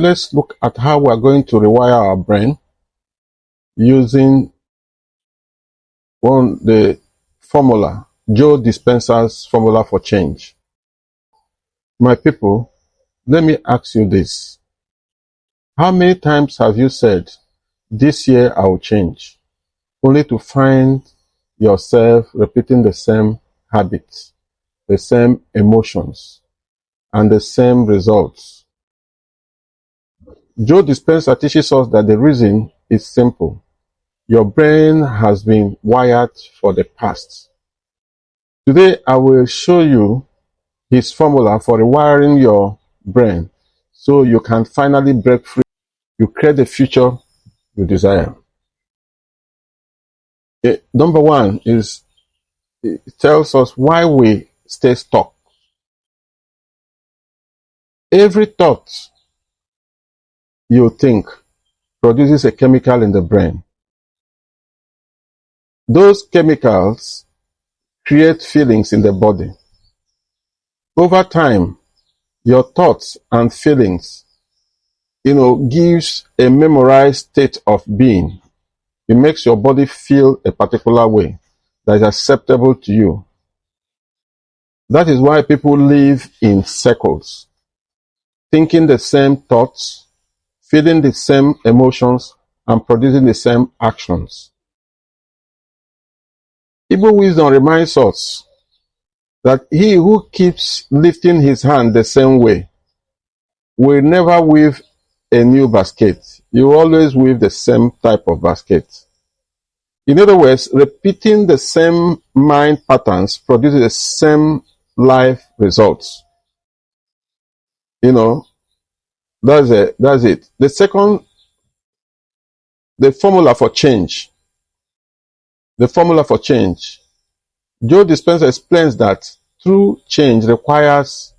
let's look at how we are going to rewire our brain using the formula, Joe Dispenza's formula for change. My people, let me ask you this. How many times have you said, this year I will change, only to find yourself repeating the same habits, the same emotions, and the same results? Joe Dispenza teaches us that the reason is simple. Your brain has been wired for the past. Today, I will show you his formula for rewiring your brain so you can finally break free. You create the future you desire. Number one is, it tells us why we stay stuck. Every thought you think produces a chemical in the brain. Those chemicals create feelings in the body. Over time, your thoughts and feelings, gives a memorized state of being. It makes your body feel a particular way that is acceptable to you. That is why people live in circles, thinking the same thoughts, feeling the same emotions, and producing the same actions. Igbo wisdom reminds us that he who keeps lifting his hand the same way will never weave a new basket. You always weave the same type of basket. In other words, repeating the same mind patterns produces the same life results. That's it. The second, the formula for change. The formula for change. Joe Dispenza explains that true change requires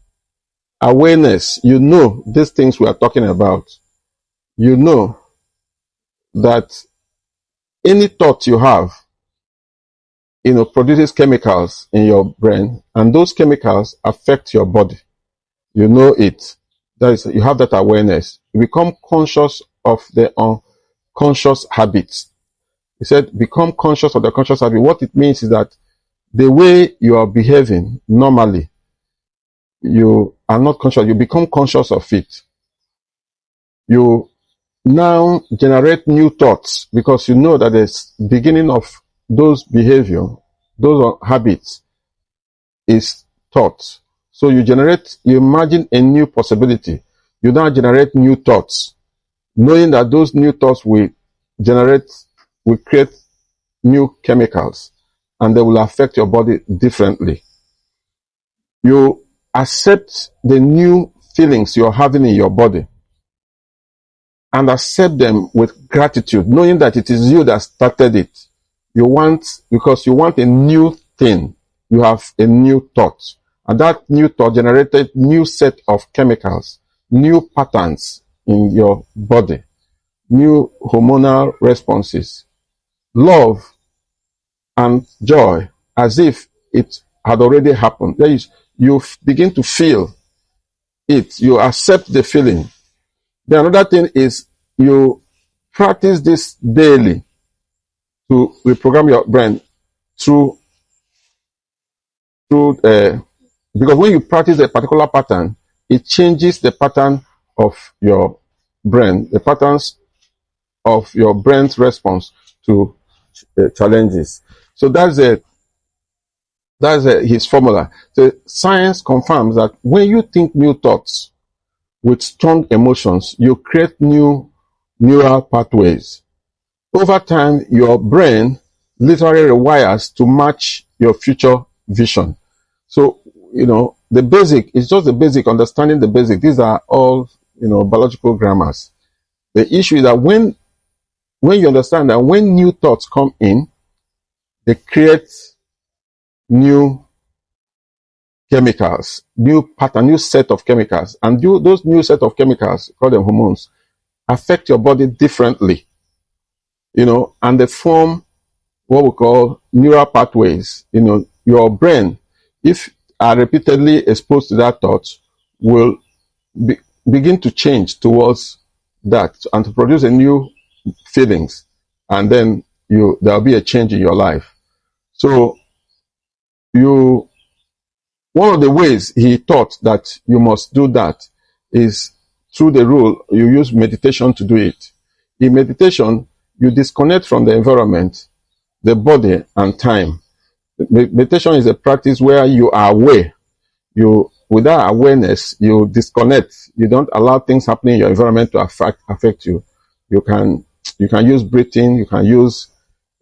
awareness. You know these things we are talking about. You know that any thought you have, produces chemicals in your brain, and those chemicals affect your body. You know it. That is, you have that awareness. You become conscious of the unconscious habits. He said, become conscious of the conscious habit. What it means is that the way you are behaving normally, you are not conscious. You become conscious of it. You now generate new thoughts because you know that the beginning of those behavior, those habits, is thoughts. So you imagine a new possibility. You now generate new thoughts, knowing that those new thoughts will create new chemicals, and they will affect your body differently. You accept the new feelings you're having in your body and accept them with gratitude, knowing that it is you that started it. Because you want a new thing, you have a new thought. And that new thought generated new set of chemicals, new patterns in your body, new hormonal responses, love and joy, as if it had already happened. You begin to feel it. You accept the feeling. Then another thing is you practice this daily to reprogram your brain because when you practice a particular pattern, it changes the pattern of your brain, the patterns of your brain's response to challenges. So that's his formula. So science confirms that when you think new thoughts with strong emotions, you create new neural pathways. Over time, your brain literally rewires to match your future vision. So, the basic is just the basic, understanding the basic. These are all, biological grammars. The issue is that when you understand that when new thoughts come in, they create new chemicals, new pattern, new set of chemicals. And those new set of chemicals, call them hormones, affect your body differently, and they form what we call neural pathways. Your brain, if are repeatedly exposed to that thought, will begin to change towards that and to produce a new feelings, and then there'll be a change in your life. So one of the ways he taught that you must do that is through the rule you use meditation to do it. In meditation, you disconnect from the environment, the body, and time. Meditation is a practice where you are aware. With that awareness, you disconnect. You don't allow things happening in your environment to affect you. You can use breathing. You can use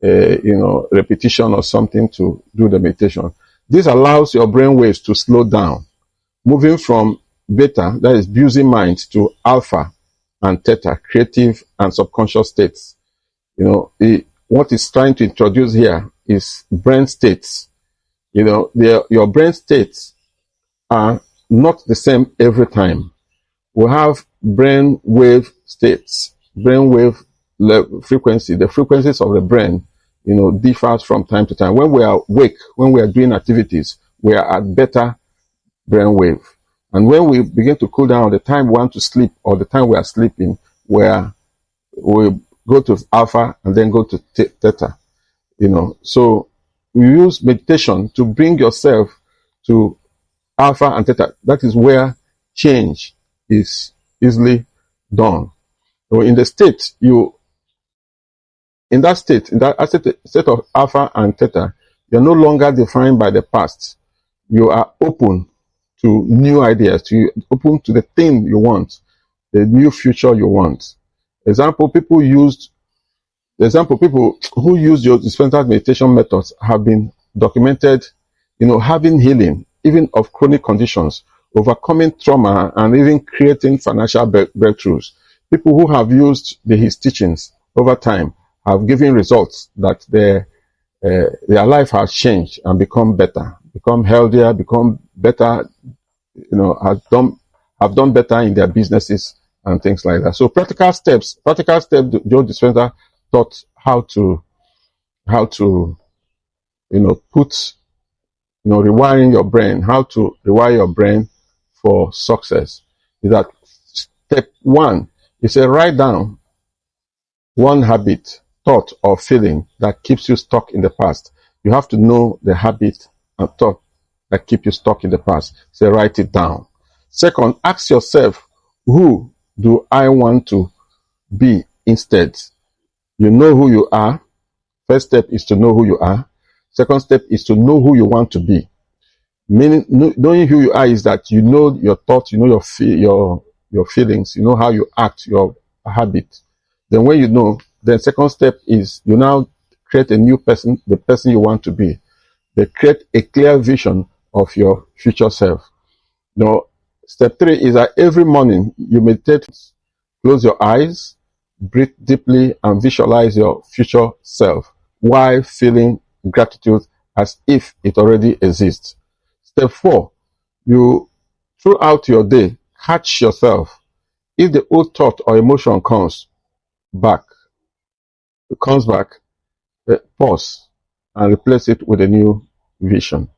repetition or something to do the meditation. This allows your brain waves to slow down, moving from beta, that is busy mind, to alpha and theta, creative and subconscious states. What it's trying to introduce here is brain states. Your brain states are not the same every time. We have brain wave states, brain wave frequency. The frequencies of the brain, differs from time to time. When we are awake, when we are doing activities, we are at beta brain wave. And when we begin to cool down, the time we want to sleep or the time we are sleeping, we go to alpha and then go to theta. So you use meditation to bring yourself to alpha and theta. That is where change is easily done. So in that state of alpha and theta, you're no longer defined by the past. You are open to new ideas, open to the thing you want, the new future you want. People who use your Dispenza meditation methods have been documented, having healing, even of chronic conditions, overcoming trauma, and even creating financial breakthroughs. People who have used his teachings over time have given results that their life has changed and become better, become healthier, become better, have done better in their businesses and things like that. So practical steps, Joe Dispenza taught how to rewiring your brain, how to rewire your brain for success. Is that step one? He said, write down one habit, thought, or feeling that keeps you stuck in the past. You have to know the habit and thought that keep you stuck in the past. So write it down. Second, ask yourself, who do I want to be instead? You know who you are. First step is to know who you are. Second step is to know who you want to be. Meaning, knowing who you are is that you know your thoughts, you know your feelings, you know how you act, your habit. Then when you know, then second step is you now create a new person, the person you want to be. They create a clear vision of your future self. Step three is that every morning you meditate, close your eyes, breathe deeply, and visualize your future self while feeling gratitude as if it already exists. Step four, throughout your day, catch yourself. If the old thought or emotion comes back, pause and replace it with a new vision.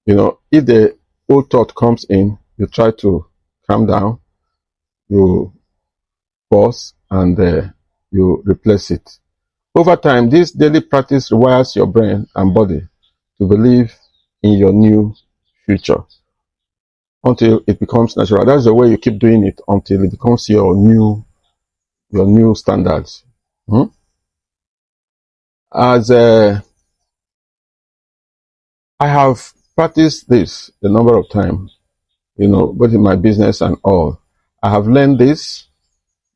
If the old thought comes in, you try to calm down, you pause, and you replace it. Over time, this daily practice rewires your brain and body to believe in your new future until it becomes natural. That's the way you keep doing it until it becomes your new standards. As I have practiced this a number of times, both in my business and all, I have learned this.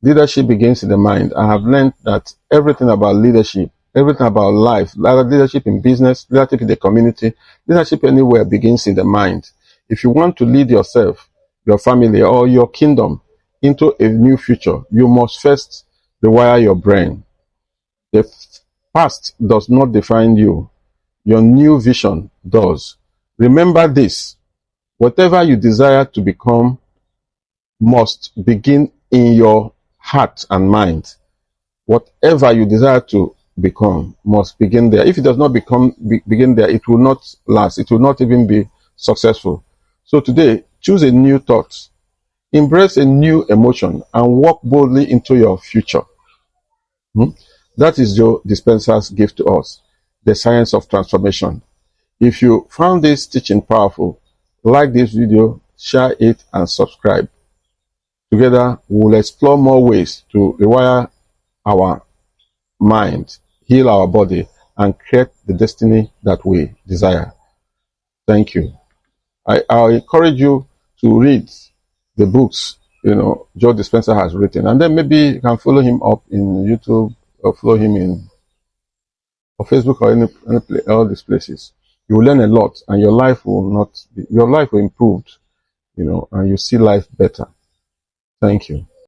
Leadership begins in the mind. I have learned that everything about leadership, everything about life, leadership in business, leadership in the community, leadership anywhere begins in the mind. If you want to lead yourself, your family, or your kingdom into a new future, you must first rewire your brain. The past does not define you. Your new vision does. Remember this. Whatever you desire to become must begin in your heart and mind. Whatever you desire to become must begin there. If it does not begin there, it will not last. It will not even be successful. So today, choose a new thought, Embrace a new emotion and walk boldly into your future. That is Joe Dispenza's gift to us, the science of transformation. If you found this teaching powerful, like this video, share it, and subscribe. Together, we will explore more ways to rewire our mind, heal our body, and create the destiny that we desire. Thank you. I encourage you to read the books, Joe Dispenza has written, and then maybe you can follow him up in YouTube or follow him in or Facebook or all these places. You will learn a lot, and your life will improve, and you see life better. Thank you.